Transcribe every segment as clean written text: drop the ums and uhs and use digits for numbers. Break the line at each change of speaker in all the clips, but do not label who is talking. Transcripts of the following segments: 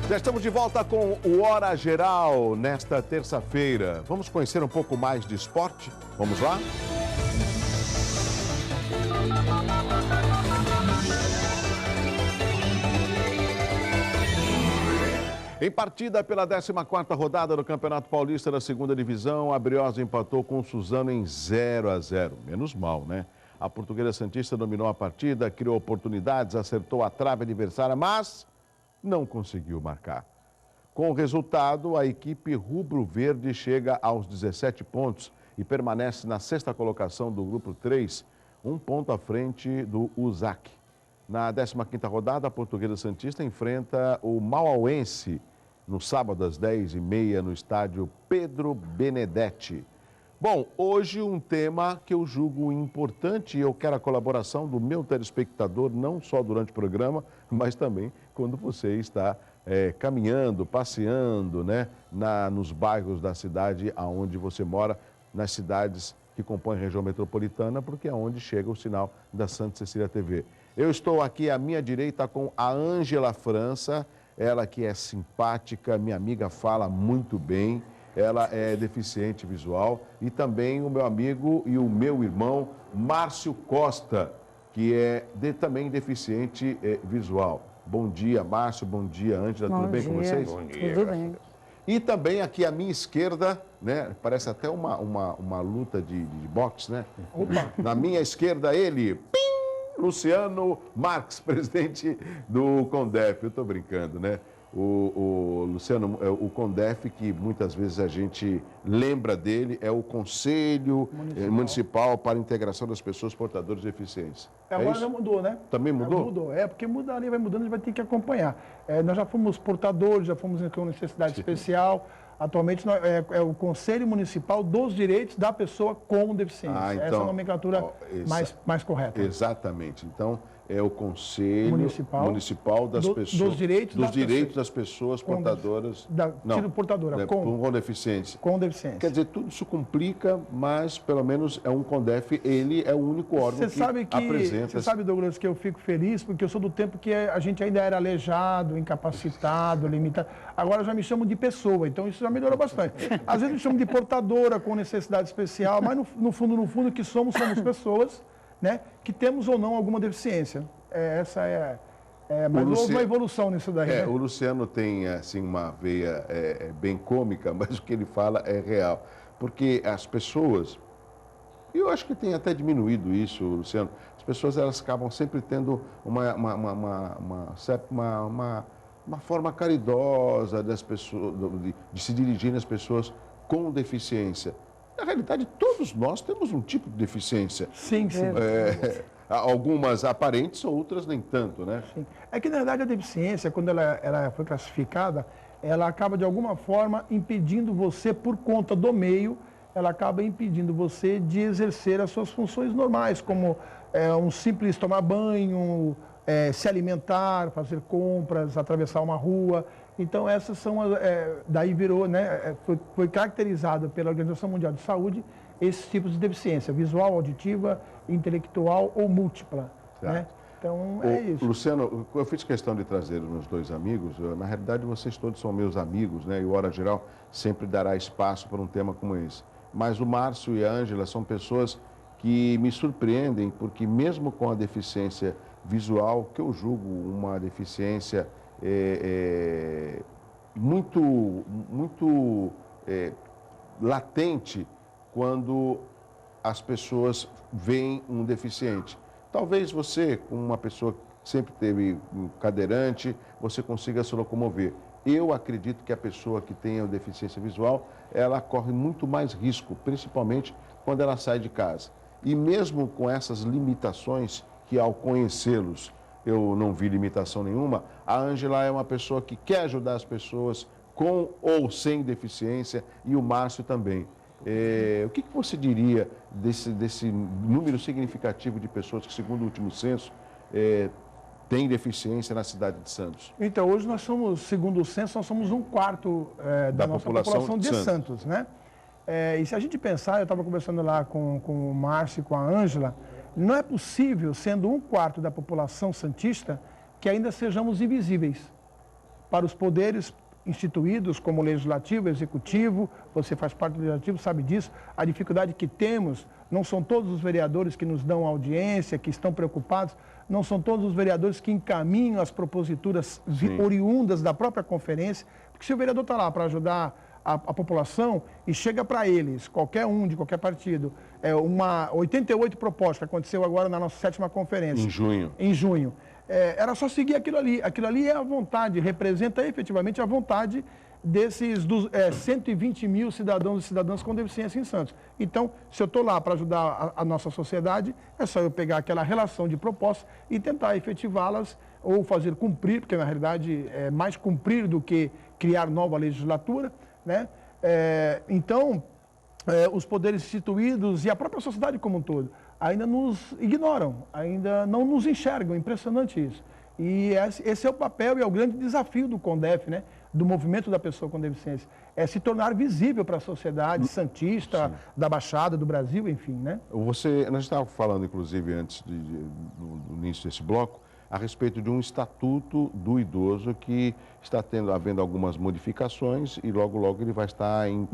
Já estamos de volta com o Hora Geral nesta terça-feira. Vamos conhecer um pouco mais de esporte? Vamos lá? Em partida pela 14ª rodada do Campeonato Paulista da 2ª Divisão, a Briosa empatou com o Suzano em 0-0. Menos mal, né? A Portuguesa Santista dominou a partida, criou oportunidades, acertou a trave adversária, mas não conseguiu marcar. Com o resultado, a equipe rubro-verde chega aos 17 pontos e permanece na 6ª colocação do grupo 3, um ponto à frente do USAC. Na 15ª rodada, a Portuguesa Santista enfrenta o Mauauense no sábado às 10h30 no estádio Pedro Benedetti. Bom, hoje um tema que eu julgo importante e eu quero a colaboração do meu telespectador, não só durante o programa, mas também quando você está caminhando, passeando, né, nos bairros da cidade aonde você mora, nas cidades que compõem a região metropolitana, porque é onde chega o sinal da Santa Cecília TV. Eu estou aqui à minha direita com a Ângela França, ela que é simpática, minha amiga, fala muito bem, ela é deficiente visual, e também o meu amigo e o meu irmão, Márcio Costa, que é também deficiente visual. Bom dia, Márcio, bom dia, Ângela, tudo bem com vocês?
Bom dia, tudo bem.
E também aqui à minha esquerda, né, parece até uma luta de boxe, né?
Opa.
Na minha esquerda ele, Luciano Marques, presidente do CONDEF. Eu estou brincando, né? O Luciano, o CONDEF, que muitas vezes a gente lembra dele, é o Conselho Municipal para a Integração das Pessoas Portadoras de Deficiência.
Agora já mudou, né?
Também mudou?
Mudou, porque muda ali, vai mudando, a gente vai ter que acompanhar. Nós já fomos portadores, já fomos com necessidade especial. Atualmente é o Conselho Municipal dos Direitos da Pessoa com Deficiência.
Então,
essa é a nomenclatura mais correta.
Exatamente. Então, é o Conselho Municipal das Pessoas...
Dos direitos
das pessoas portadoras...
portadora,
com deficiência.
Com deficiência.
Quer dizer, tudo isso complica, mas pelo menos é um CONDEF, ele é o único órgão apresenta...
Você sabe, Douglas, que eu fico feliz, porque eu sou do tempo que a gente ainda era aleijado, incapacitado, limitado. Agora já me chamam de pessoa, então isso já melhorou bastante. Às vezes me chamam de portadora com necessidade especial, mas no fundo, que somos pessoas, né, que temos ou não alguma deficiência. Essa mas houve uma evolução nisso daí. Né?
O Luciano tem assim, uma veia bem cômica, mas o que ele fala é real. Porque as pessoas, e eu acho que tem até diminuído isso, Luciano, as pessoas elas acabam sempre tendo uma forma caridosa das pessoas, de se dirigir às pessoas com deficiência. Na realidade, todos nós temos um tipo de deficiência.
Sim.
Algumas aparentes, outras nem tanto, né?
Sim. É que, na verdade, a deficiência, quando ela foi classificada, ela acaba, de alguma forma, impedindo você, por conta do meio, ela acaba impedindo você de exercer as suas funções normais, como um simples tomar banho, se alimentar, fazer compras, atravessar uma rua. Então, essas são, daí virou, né, foi caracterizado pela Organização Mundial de Saúde esses tipos de deficiência, visual, auditiva, intelectual ou múltipla. Né? Então, é isso.
Luciano, eu fiz questão de trazer os meus dois amigos, na realidade vocês todos são meus amigos, né, e o Hora Geral sempre dará espaço para um tema como esse. Mas o Márcio e a Ângela são pessoas que me surpreendem, porque mesmo com a deficiência visual, que eu julgo uma deficiência muito latente quando as pessoas veem um deficiente. Talvez você, como uma pessoa que sempre teve um cadeirante, você consiga se locomover. Eu acredito que a pessoa que tenha deficiência visual, ela corre muito mais risco, principalmente quando ela sai de casa. E mesmo com essas limitações, que ao conhecê-los eu não vi limitação nenhuma, a Ângela é uma pessoa que quer ajudar as pessoas com ou sem deficiência, e o Márcio também. O que você diria desse número significativo de pessoas que, segundo o último censo, têm deficiência na cidade de Santos?
Então, hoje nós somos, segundo o censo, nós somos 1/4 da nossa população de Santos, né? E se a gente pensar, eu estava conversando lá com o Márcio e com a Ângela, não é possível, sendo 1/4 da população santista, que ainda sejamos invisíveis. para os poderes instituídos como legislativo, executivo, você faz parte do legislativo, sabe disso, a dificuldade que temos, não são todos os vereadores que nos dão audiência, que estão preocupados, não são todos os vereadores que encaminham as proposituras oriundas da própria conferência, porque se o vereador está lá para ajudar a população e chega para eles, qualquer um de qualquer partido, 88 propostas, que aconteceu agora na nossa 7ª conferência. Em junho. Era só seguir aquilo ali. Aquilo ali é a vontade, representa efetivamente a vontade desses 120 mil cidadãos e cidadãs com deficiência em Santos. Então, se eu estou lá para ajudar a nossa sociedade, é só eu pegar aquela relação de propostas e tentar efetivá-las ou fazer cumprir, porque na realidade é mais cumprir do que criar nova legislatura, né? Então, os poderes instituídos e a própria sociedade como um todo ainda nos ignoram, ainda não nos enxergam, impressionante isso. E esse é o papel e é o grande desafio do CONDEF, né? Do movimento da pessoa com deficiência, é se tornar visível para a sociedade santista, da Baixada, do Brasil, enfim, né?
Nós estávamos falando, inclusive, antes do início desse bloco, a respeito de um estatuto do idoso que está havendo algumas modificações e logo, logo ele vai estar em...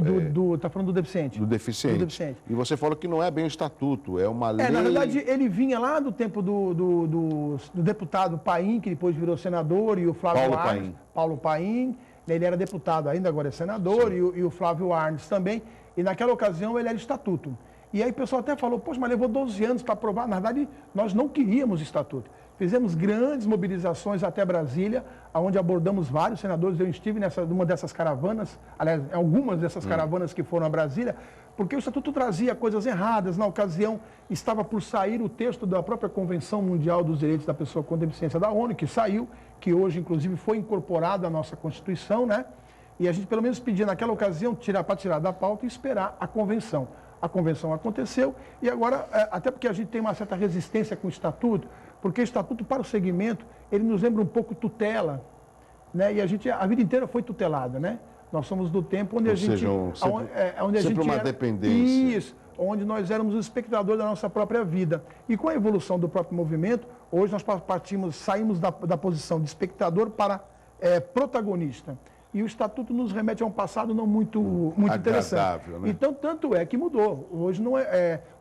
Está falando do deficiente?
Do deficiente. E você falou que não é bem um estatuto, é uma lei...
Na verdade, ele vinha lá do tempo do deputado Paim, que depois virou senador, e o Flávio Arnes. Paulo Paim. Ele era deputado ainda, agora é senador, e o Flávio Arnes também. E naquela ocasião ele era estatuto. E aí o pessoal até falou, poxa, mas levou 12 anos para aprovar. Na verdade, nós não queríamos estatuto. Fizemos grandes mobilizações até Brasília, onde abordamos vários senadores. Eu estive numa dessas caravanas, aliás, algumas dessas caravanas que foram a Brasília, porque o estatuto trazia coisas erradas. Na ocasião, estava por sair o texto da própria Convenção Mundial dos Direitos da Pessoa com Deficiência da ONU, que saiu, que hoje, inclusive, foi incorporado à nossa Constituição, né? E a gente, pelo menos, pedia naquela ocasião para tirar da pauta e esperar a convenção. A convenção aconteceu e agora, até porque a gente tem uma certa resistência com o estatuto, porque o estatuto para o segmento, ele nos lembra um pouco tutela, né? E a vida inteira foi tutelada, né? Nós somos do tempo onde
sempre uma dependência.
Isso, onde nós éramos o espectador da nossa própria vida. E com a evolução do próprio movimento, hoje nós saímos da posição de espectador para protagonista. E o estatuto nos remete a um passado não muito interessante.
Né?
Então, tanto é que mudou. Hoje não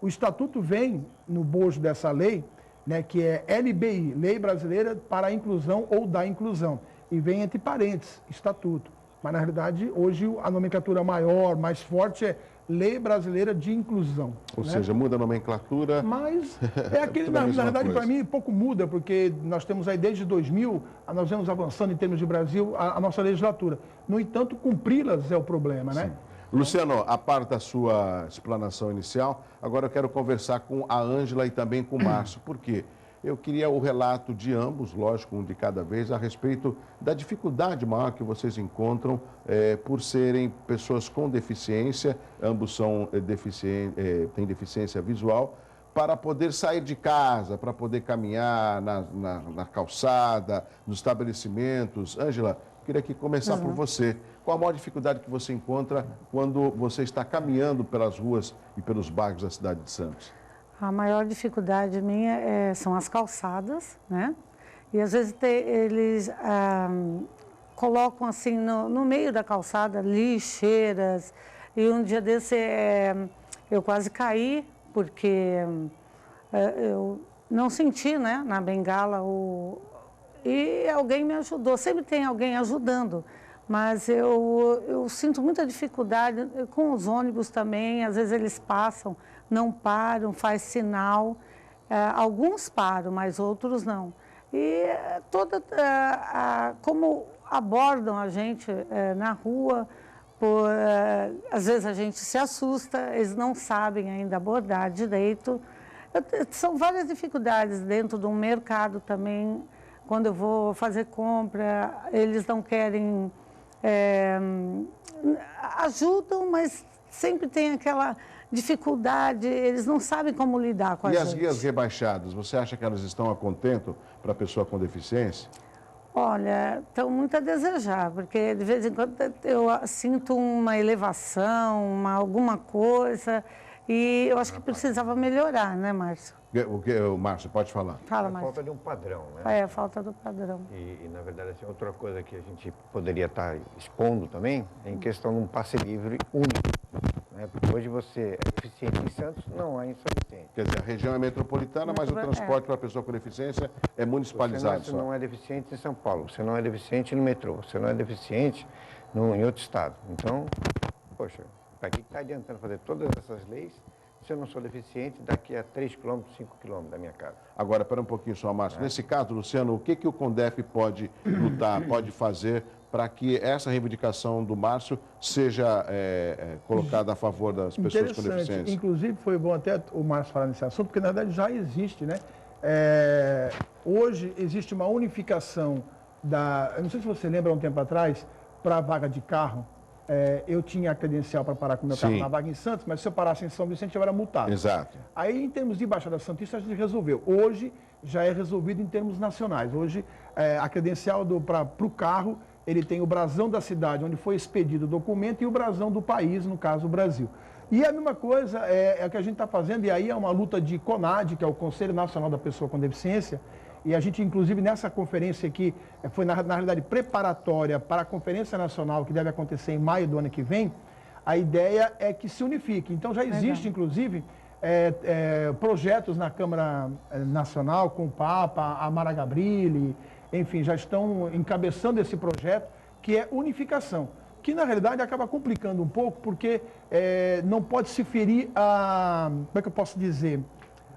o estatuto vem no bojo dessa lei, né, que é LBI, Lei Brasileira para a Inclusão ou da Inclusão. E vem entre parênteses, estatuto. Mas, na realidade, hoje a nomenclatura maior, mais forte é Lei Brasileira de Inclusão.
Ou seja, muda a nomenclatura.
Mas é aquele, na verdade, para mim, pouco muda, porque nós temos aí desde 2000, nós vamos avançando em termos de Brasil, a nossa legislatura. No entanto, cumpri-las é o problema, né?
Luciano, a parte da sua explanação inicial, agora eu quero conversar com a Ângela e também com o Márcio. Por quê? Eu queria o relato de ambos, lógico, um de cada vez, a respeito da dificuldade maior que vocês encontram por serem pessoas com deficiência, ambos são têm deficiência visual, para poder sair de casa, para poder caminhar na calçada, nos estabelecimentos. Ângela, queria aqui começar por você. Qual a maior dificuldade que você encontra quando você está caminhando pelas ruas e pelos bairros da cidade de Santos?
A maior dificuldade minha são as calçadas, né? E às vezes eles colocam assim no meio da calçada lixeiras. E um dia desse eu quase caí porque eu não senti, né, na bengala e alguém me ajudou. Sempre tem alguém ajudando, mas eu sinto muita dificuldade com os ônibus também. Às vezes eles passam, não param, faz sinal. Alguns param, mas outros não. E como abordam a gente na rua, às vezes a gente se assusta, eles não sabem ainda abordar direito. São várias dificuldades dentro de um mercado também. Quando eu vou fazer compra, eles não querem... ajudam, mas sempre tem aquela dificuldade, eles não sabem como lidar com a gente.
E as guias rebaixadas, você acha que elas estão a contento para a pessoa com deficiência?
Olha, estão muito a desejar, porque de vez em quando eu sinto uma elevação, alguma coisa, E eu acho que precisava melhorar, né, Márcio?
O Márcio, pode falar.
Fala,
A
Márcio.
falta de um padrão, né?
É, a falta do padrão.
E, na verdade, assim, outra coisa que a gente poderia estar expondo também é em questão de um passe livre único. Né? Porque hoje você é deficiente em Santos, não há em São Vicente.
Quer dizer, a região é metropolitana, mas o transporte para a pessoa com deficiência é municipalizado.
Você não é deficiente em São Paulo, você não é deficiente no metrô, você não é deficiente em outro estado. Então, poxa, para que está adiantando fazer todas essas leis se eu não sou deficiente daqui a 3 quilômetros, 5 quilômetros da minha casa?
Agora, espera um pouquinho só, Márcio. Nesse caso, Luciano, o que o CONDEF pode lutar, pode fazer para que essa reivindicação do Márcio seja colocada a favor das pessoas com deficiência?
Inclusive, foi bom até o Márcio falar nesse assunto, porque na verdade já existe, né? Hoje existe uma unificação eu não sei se você lembra, há um tempo atrás, para a vaga de carro, eu tinha a credencial para parar com o meu carro na vaga em Santos, mas se eu parasse em São Vicente, eu era multado.
Exato.
Aí, em termos de Baixada Santista, a gente resolveu. Hoje, já é resolvido em termos nacionais. Hoje, a credencial para o carro, ele tem o brasão da cidade onde foi expedido o documento e o brasão do país, no caso, o Brasil. E a mesma coisa é o que a gente está fazendo, e aí é uma luta de CONAD, que é o Conselho Nacional da Pessoa com Deficiência, e a gente, inclusive, nessa conferência aqui, foi na realidade preparatória para a Conferência Nacional, que deve acontecer em maio do ano que vem, a ideia é que se unifique. Então, já existe, inclusive, projetos na Câmara Nacional, com o Papa, a Mara Gabrilli, enfim, já estão encabeçando esse projeto, que é unificação, que, na realidade, acaba complicando um pouco, porque não pode se ferir a... Como é que eu posso dizer?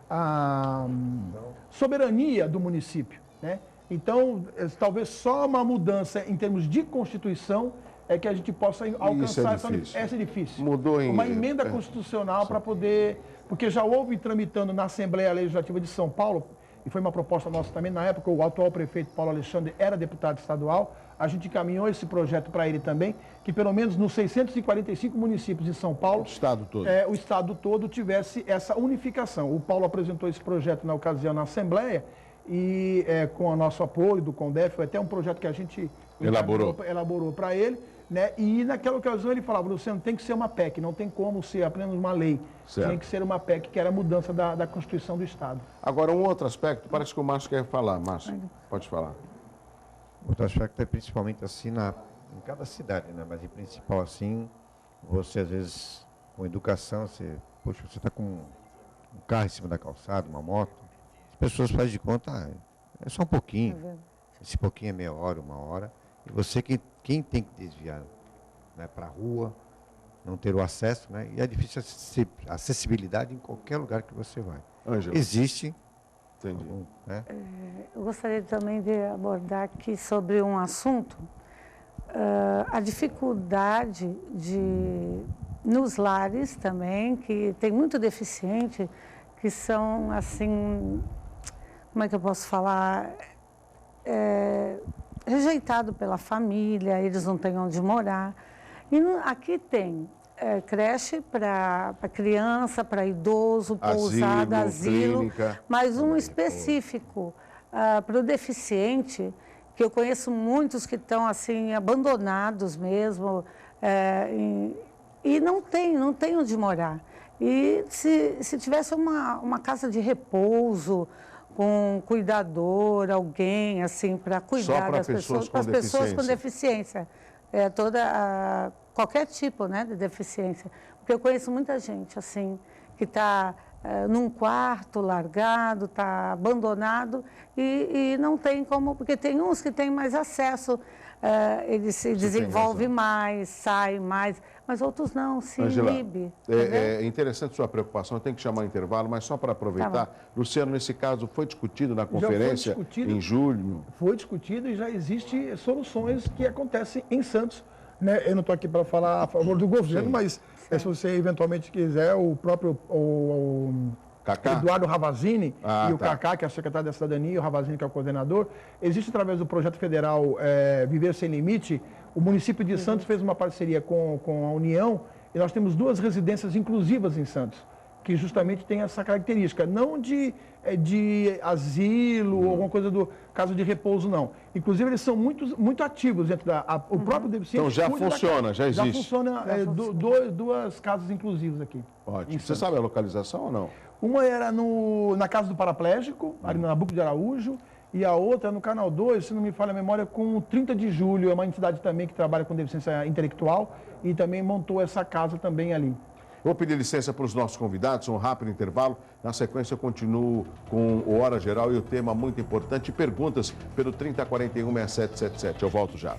A soberania do município, né? Então, talvez só uma mudança em termos de Constituição é que a gente possa alcançar essa difícil.
Mudou
uma emenda constitucional para poder... Porque já houve tramitando na Assembleia Legislativa de São Paulo, e foi uma proposta nossa também, na época o atual prefeito Paulo Alexandre era deputado estadual, a gente encaminhou esse projeto para ele também, que pelo menos nos 645 municípios de São Paulo, o estado todo tivesse essa unificação. O Paulo apresentou esse projeto na ocasião na Assembleia, e com o nosso apoio do CONDEF, foi até um projeto que a gente elaborou para ele, né? E naquela ocasião ele falava, Luciano, tem que ser uma PEC, não tem como ser apenas uma lei. Certo. Tem que ser uma PEC, que era a mudança da Constituição do Estado.
Agora, um outro aspecto, parece que o Márcio quer falar. Márcio, pode falar.
Outro aspecto é principalmente assim em cada cidade, né? Mas em principal assim, você às vezes, com educação, você está com um carro em cima da calçada, uma moto, as pessoas fazem de conta, é só um pouquinho. Esse pouquinho é meia hora, 1 hora. E você quem tem que desviar, né, para a rua, não ter o acesso, né? E é difícil a acessibilidade em qualquer lugar que você vai.
Ângela.
Existe.
Entendi.
Né?
Eu gostaria também de abordar aqui sobre um assunto, a dificuldade nos lares também, que tem muito deficiente, que são assim, como é que eu posso falar, rejeitado pela família, eles não têm onde morar. E aqui tem creche para criança, para idoso, pousada, asilo, clínica, mas um específico para o deficiente, que eu conheço muitos que estão assim abandonados mesmo, e não tem onde morar. E se tivesse uma casa de repouso, com um cuidador, alguém assim para cuidar das pessoas, para as pessoas com deficiência, qualquer tipo, né, de deficiência, porque eu conheço muita gente assim que está num quarto largado, está abandonado e não tem como, porque tem uns que têm mais acesso, eles se desenvolvem mais, saem mais, mas outros não, se inibe.
É interessante sua preocupação, tem que chamar o intervalo, mas só para aproveitar, Luciano, nesse caso foi discutido na conferência em julho?
Foi discutido e já existem soluções que acontecem em Santos, né? Eu não estou aqui para falar a favor do governo, mas se você eventualmente quiser, o próprio Eduardo Ravazini e o Cacá, que é o secretário da Cidadania, e o Ravazini, que é o coordenador, existe através do projeto federal Viver Sem Limite, o município de Santos fez uma parceria com a União e nós temos 2 residências inclusivas em Santos. que justamente tem essa característica, não de asilo ou alguma coisa do caso de repouso, não. Inclusive, eles são muito ativos dentro o próprio deficiente.
Então já
cuida
funciona, já existe.
Já funciona, duas casas inclusivas aqui.
Ótimo. Você sabe a localização ou não?
Uma era na Casa do Paraplégico, ali na Nabuco de Araújo, e a outra no Canal 2, se não me falha a memória, com o 30 de Julho, é uma entidade também que trabalha com deficiência intelectual e também montou essa casa também ali.
Vou pedir licença para os nossos convidados, um rápido intervalo. Na sequência, eu continuo com o Hora Geral e o tema muito importante, perguntas pelo 3041-6777. Eu volto já.